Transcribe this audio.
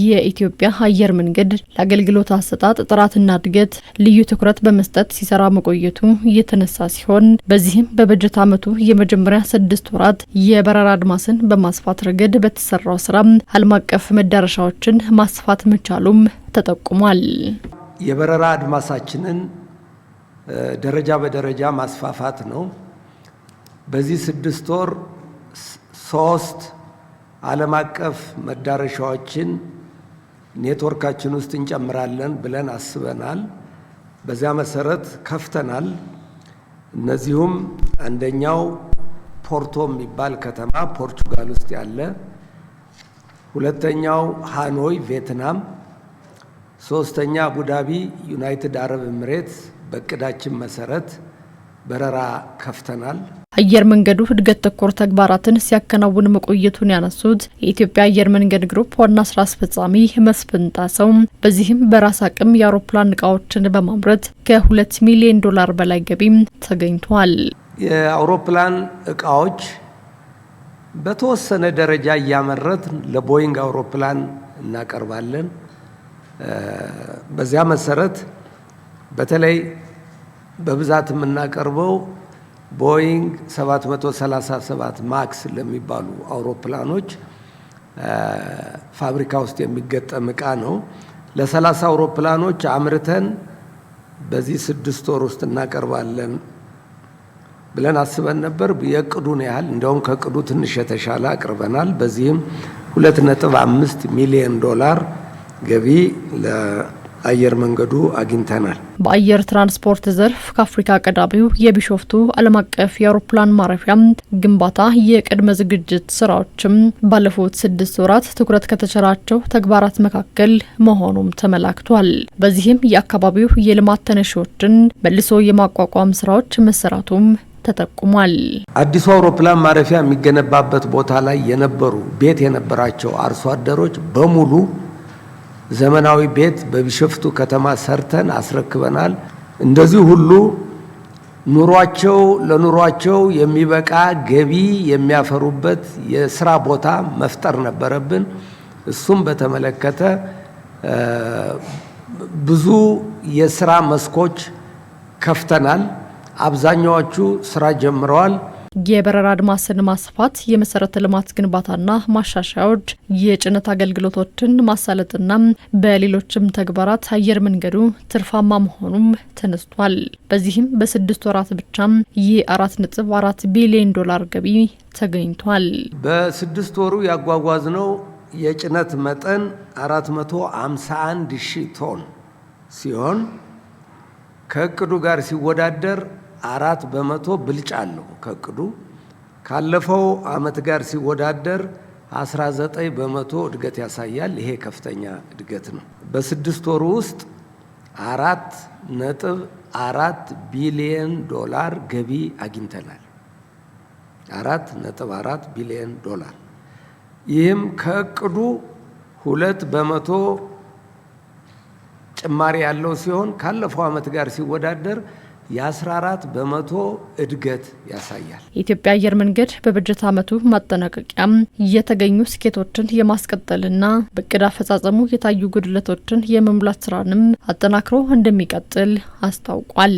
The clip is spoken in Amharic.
የኢትዮጵያ አየር መንገድ ለአገልግሎት አሰጣጥ ጥራትና እድገት ልዩ ትኩረት በመስጠት ሲሰራ መቆየቱ የተነሳ ሲሆን በዚህም በበጀት ዓመቱ የመጀመሪያ 6 ወራት የበረራ አድማስን በማስፋት ረገድ በተሰራው ስራ ዓለም አቀፍ መዳረሻዎችን ማስፋት መቻሉም ተጠቁሟል። የበረራ አድማሳችንን ደረጃ በደረጃ ማስፋፋት ነው። በዚህ 6 ወር 3 ዓለም አቀፍ መዳረሻዎችን ኔትወርካችን ውስጥ እንጨምራለን ብለን አስበናል። በዚያ መሰረት ከፍተናል። እነዚሁም አንደኛው ፖርቶ የሚባል ከተማ ፖርቹጋል ውስጥ ያለ፣ ሁለተኛው ሃኖይ ቪየትናም፣ ሶስተኛ አቡዳቢ ዩናይትድ አረብ ኤምሬትስ በእቅዳችን መሰረት በረራ ከፍተናል። አየር መንገዱ እድገት ተኮር ተግባራትን ሲያከናውን መቆየቱን ያነሱት የኢትዮጵያ አየር መንገድ ግሩፕ ዋና ስራ አስፈጻሚ መስፍን ጣሰው በዚህም በራስ አቅም የአውሮፕላን እቃዎችን በማምረት ከ$2 ሚሊዮን በላይ ገቢ ተገኝቷል። የአውሮፕላን እቃዎች በተወሰነ ደረጃ እያመረት ለቦይንግ አውሮፕላን እናቀርባለን። በዚያ መሰረት በተለይ በብዛት የምናቀርበው ቦይንግ 737 ማክስ ለሚባሉ አውሮፕላኖች ፋብሪካ ውስጥ የሚገጠም እቃ ነው። ለ30 አውሮፕላኖች አምርተን በዚህ 6 ወር ውስጥ እናቀርባለን ብለን አስበን ነበር። የቅዱን ያህል እንደውም ከቅዱ ትንሽ የተሻለ አቅርበናል። በዚህም $2.5 ሚሊዮን ገቢ አየር መንገዱ አግኝተናል። በአየር ትራንስፖርት ዘርፍ ከአፍሪካ ቀዳሚው የቢሾፍቱ ዓለም አቀፍ የአውሮፕላን ማረፊያ ግንባታ የቅድመ ዝግጅት ስራዎችም ባለፉት 6 ወራት ትኩረት ከተቸራቸው ተግባራት መካከል መሆኑም ተመላክቷል። በዚህም የአካባቢው የልማት ተነሺዎችን መልሶ የማቋቋም ስራዎች መሰራቱም ተጠቁሟል። አዲሱ አውሮፕላን ማረፊያ የሚገነባበት ቦታ ላይ የነበሩ ቤት የነበራቸው አርሶ አደሮች በሙሉ ዘመናዊ ቤት በቢሾፍቱ ከተማ ሰርተን አስረክበናል። እንደዚህ ሁሉ ለኑሯቸው የሚበቃ ገቢ የሚያፈሩበት የስራ ቦታ መፍጠር ነበረብን። እሱም በተመለከተ ብዙ የስራ መስኮች ከፍተናል። አብዛኛዎቹ ስራ ጀምረዋል። የበረራ አድማስን ማስፋት፣ የመሰረተ ልማት ግንባታና ማሻሻያዎች፣ የጭነት አገልግሎቶችን ማሳለጥና በሌሎችም ተግባራት አየር መንገዱ ትርፋማ መሆኑም ተነስቷል። በዚህም በ6 ወራት ብቻ የ$4.4 ቢሊዮን ገቢ ተገኝቷል። በ6 ወሩ ያጓጓዝነው የጭነት መጠን 451,000 ቶን ሲሆን ከእቅዱ ጋር ሲወዳደር 4 በመቶ ብልጫ አለው። ከእቅዱ ካለፈው አመት ጋር ሲወዳደር 19 በመቶ እድገት ያሳያል። ይሄ ከፍተኛ እድገት ነው። በ6 ወሩ ውስጥ $4.4 ቢሊዮን ገቢ አግኝተናል። $4.4 ቢሊዮን። ይህም ከእቅዱ 2 በመቶ ጭማሪ ያለው ሲሆን ካለፈው አመት ጋር ሲወዳደር የ14 በመቶ እድገት ያሳያል። የኢትዮጵያ አየር መንገድ በበጀት ዓመቱ ማጠናቀቂያም የተገኙ ስኬቶችን የማስቀጠልና በእቅድ አፈጻጸሙ የታዩ ጉድለቶችን የመሙላት ስራንም አጠናክሮ እንደሚቀጥል አስታውቋል።